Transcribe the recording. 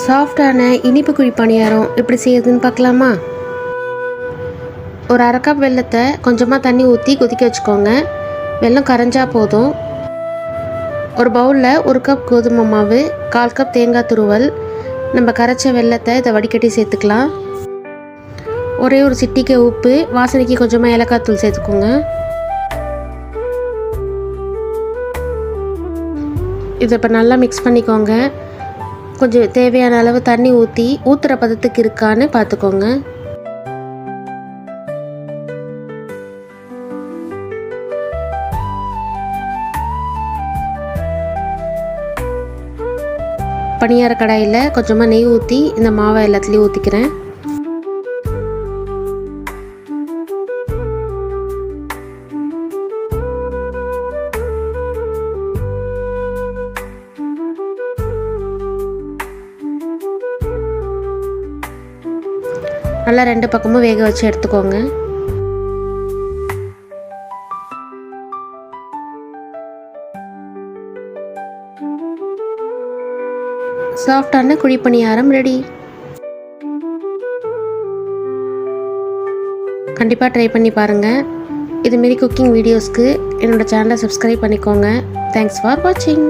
சாஃப்டான இனிப்பு குழி பணியாரம் எப்படி செய்யுதுன்னு பார்க்கலாமா? ஒரு அரை கப் வெல்லத்தை கொஞ்சமாக தண்ணி ஊற்றி கொதிக்க வச்சுக்கோங்க. வெல்லம் கரைஞ்சா போதும். ஒரு பவுலில் 1 கப் கோதுமை மாவு, 1/4 கப் தேங்காய் துருவல், நம்ம கரைச்ச வெல்லத்தை இதை வடிகட்டி சேர்த்துக்கலாம். ஒரே ஒரு சிட்டிகை உப்பு, வாசனைக்கு கொஞ்சமாக ஏலக்காய் தூள் சேர்த்துக்கோங்க. இதை இப்போ நல்லா மிக்ஸ் பண்ணிக்கோங்க. கொஞ்சம் தேவையான அளவு தண்ணி ஊற்றுற பதத்துக்கு இருக்கான்னு பார்த்துக்கோங்க. பணியார கடாயில் கொஞ்சமாக நெய் ஊற்றி இந்த மாவை எல்லாத்துலேயும் ஊற்றிக்கிறேன். நல்லா 2 பக்கமும் வேக வச்சு எடுத்துக்கோங்க. சாஃப்டான குழி பணியாரம் ரெடி. கண்டிப்பாக ட்ரை பண்ணி பாருங்கள். இதுமாரி குக்கிங் வீடியோஸ்க்கு என்னோடய சேனலை சப்ஸ்கிரைப் பண்ணிக்கோங்க. தேங்க்ஸ் ஃபார் வாட்சிங்.